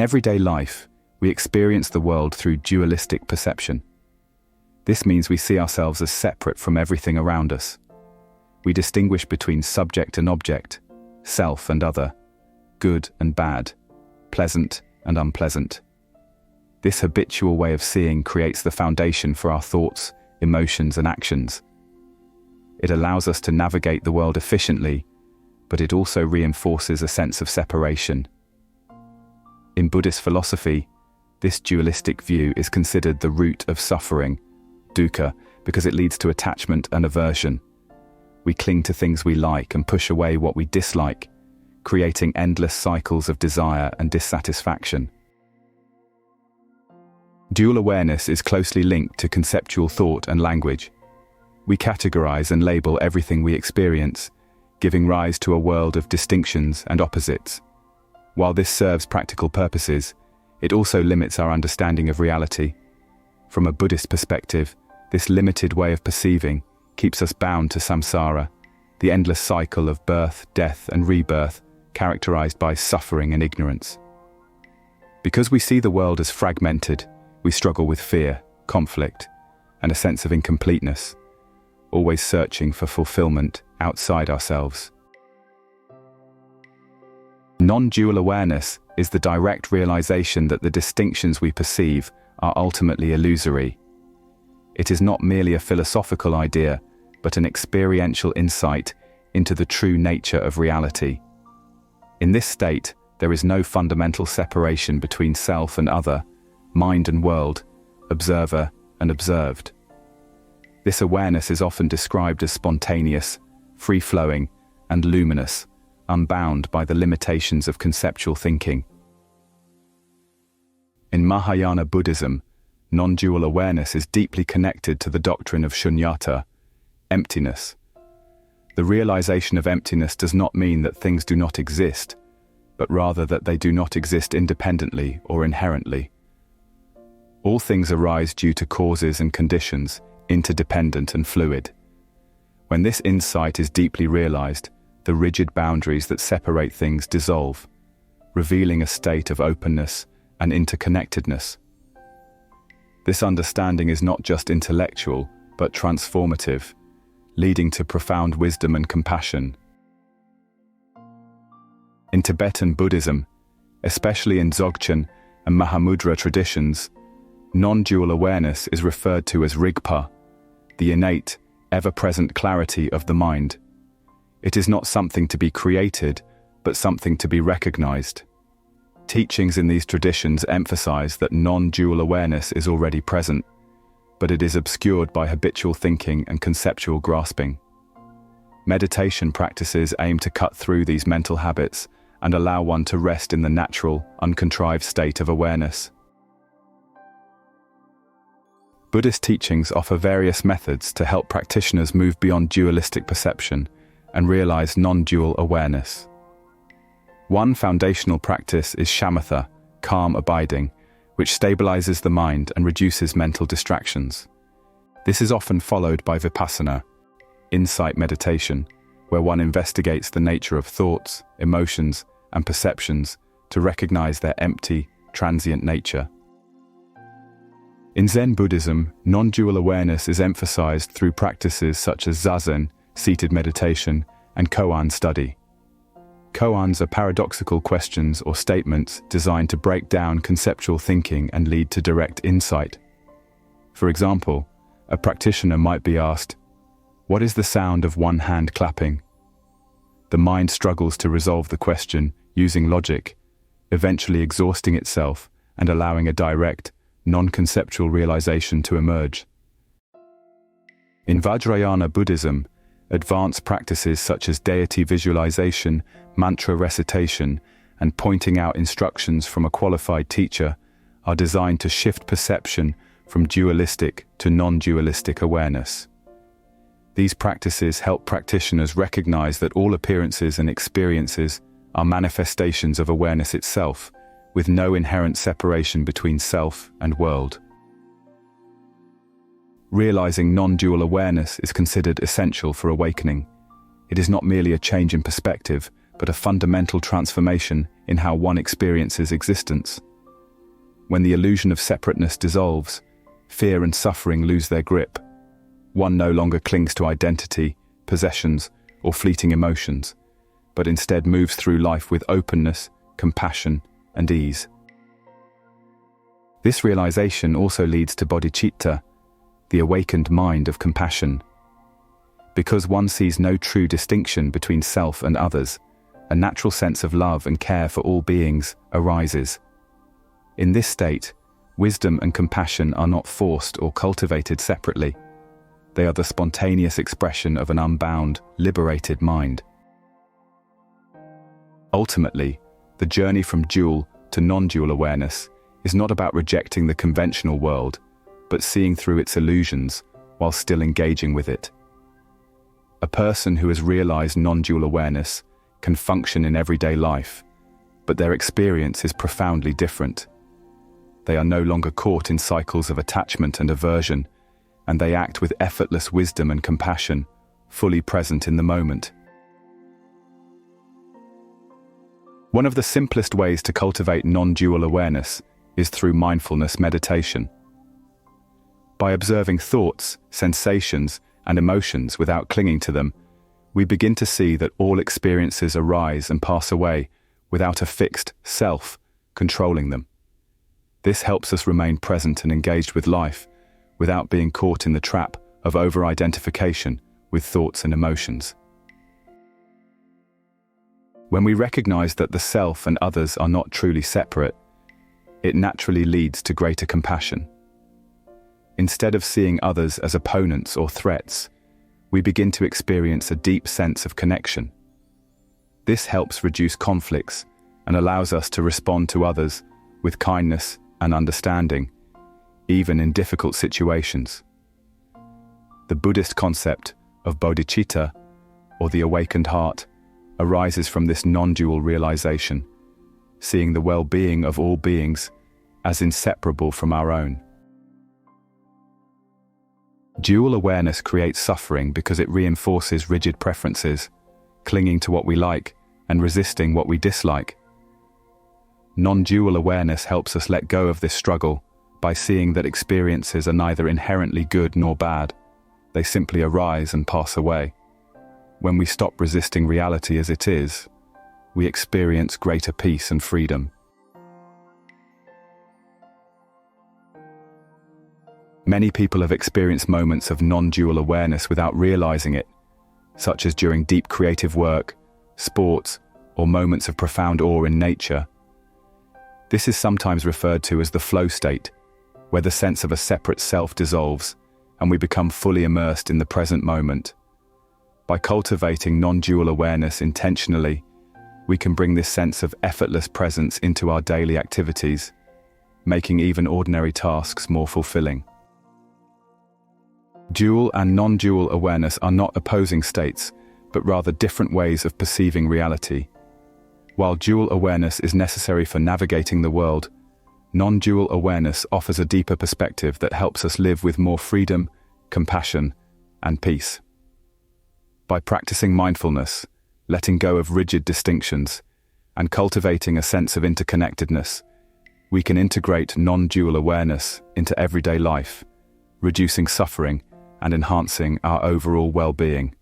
In everyday life, we experience the world through dualistic perception. This means we see ourselves as separate from everything around us. We distinguish between subject and object, self and other, good and bad, pleasant and unpleasant. This habitual way of seeing creates the foundation for our thoughts, emotions, and actions. It allows us to navigate the world efficiently, but it also reinforces a sense of separation. In Buddhist philosophy, this dualistic view is considered the root of suffering, dukkha, because it leads to attachment and aversion. We cling to things we like and push away what we dislike, creating endless cycles of desire and dissatisfaction. Dual awareness is closely linked to conceptual thought and language. We categorize and label everything we experience, giving rise to a world of distinctions and opposites. While this serves practical purposes, it also limits our understanding of reality. From a Buddhist perspective, this limited way of perceiving keeps us bound to samsara, the endless cycle of birth, death, and rebirth, characterized by suffering and ignorance. Because we see the world as fragmented, we struggle with fear, conflict, and a sense of incompleteness, always searching for fulfillment outside ourselves. Non-dual awareness is the direct realization that the distinctions we perceive are ultimately illusory. It is not merely a philosophical idea, but an experiential insight into the true nature of reality. In this state, there is no fundamental separation between self and other, mind and world, observer and observed. This awareness is often described as spontaneous, free-flowing, and luminous, unbound by the limitations of conceptual thinking. In Mahayana Buddhism, non-dual awareness is deeply connected to the doctrine of shunyata, emptiness. The realization of emptiness does not mean that things do not exist, but rather that they do not exist independently or inherently. All things arise due to causes and conditions, interdependent and fluid. When this insight is deeply realized, the rigid boundaries that separate things dissolve, revealing a state of openness and interconnectedness. This understanding is not just intellectual, but transformative, leading to profound wisdom and compassion. In Tibetan Buddhism, especially in Dzogchen and Mahamudra traditions, non-dual awareness is referred to as Rigpa, the innate, ever-present clarity of the mind. It is not something to be created, but something to be recognized. Teachings in these traditions emphasize that non-dual awareness is already present, but it is obscured by habitual thinking and conceptual grasping. Meditation practices aim to cut through these mental habits and allow one to rest in the natural, uncontrived state of awareness. Buddhist teachings offer various methods to help practitioners move beyond dualistic perception and realize non-dual awareness. One foundational practice is shamatha, calm abiding, which stabilizes the mind and reduces mental distractions. This is often followed by vipassana, insight meditation, where one investigates the nature of thoughts, emotions, and perceptions to recognize their empty, transient nature. In Zen Buddhism, non-dual awareness is emphasized through practices such as zazen, seated meditation, and koan study. Koans are paradoxical questions or statements designed to break down conceptual thinking and lead to direct insight. For example, a practitioner might be asked, "What is the sound of one hand clapping?" The mind struggles to resolve the question using logic, eventually exhausting itself and allowing a direct, non-conceptual realization to emerge. In Vajrayana Buddhism, advanced practices such as deity visualization, mantra recitation, and pointing out instructions from a qualified teacher are designed to shift perception from dualistic to non-dualistic awareness. These practices help practitioners recognize that all appearances and experiences are manifestations of awareness itself, with no inherent separation between self and world. Realizing non-dual awareness is considered essential for awakening. It is not merely a change in perspective, but a fundamental transformation in how one experiences existence. When the illusion of separateness dissolves, fear and suffering lose their grip. One no longer clings to identity, possessions, or fleeting emotions, but instead moves through life with openness, compassion, and ease. This realization also leads to bodhicitta, the awakened mind of compassion. Because one sees no true distinction between self and others, a natural sense of love and care for all beings arises. In this state, wisdom and compassion are not forced or cultivated separately. They are the spontaneous expression of an unbound, liberated mind. Ultimately, the journey from dual to non-dual awareness is not about rejecting the conventional world, but seeing through its illusions while still engaging with it. A person who has realized non-dual awareness can function in everyday life, but their experience is profoundly different. They are no longer caught in cycles of attachment and aversion, and they act with effortless wisdom and compassion, fully present in the moment. One of the simplest ways to cultivate non-dual awareness is through mindfulness meditation. By observing thoughts, sensations, and emotions without clinging to them, we begin to see that all experiences arise and pass away without a fixed self controlling them. This helps us remain present and engaged with life without being caught in the trap of over-identification with thoughts and emotions. When we recognize that the self and others are not truly separate, it naturally leads to greater compassion. Instead of seeing others as opponents or threats, we begin to experience a deep sense of connection. This helps reduce conflicts and allows us to respond to others with kindness and understanding, even in difficult situations. The Buddhist concept of bodhicitta, or the awakened heart, arises from this non-dual realization, seeing the well-being of all beings as inseparable from our own. Dual awareness creates suffering because it reinforces rigid preferences, clinging to what we like and resisting what we dislike. Non-dual awareness helps us let go of this struggle by seeing that experiences are neither inherently good nor bad. They simply arise and pass away. When we stop resisting reality as it is, we experience greater peace and freedom. Many people have experienced moments of non-dual awareness without realizing it, such as during deep creative work, sports, or moments of profound awe in nature. This is sometimes referred to as the flow state, where the sense of a separate self dissolves and we become fully immersed in the present moment. By cultivating non-dual awareness intentionally, we can bring this sense of effortless presence into our daily activities, making even ordinary tasks more fulfilling. Dual and non-dual awareness are not opposing states, but rather different ways of perceiving reality. While dual awareness is necessary for navigating the world, non-dual awareness offers a deeper perspective that helps us live with more freedom, compassion, and peace. By practicing mindfulness, letting go of rigid distinctions, and cultivating a sense of interconnectedness, we can integrate non-dual awareness into everyday life, reducing suffering and enhancing our overall well-being.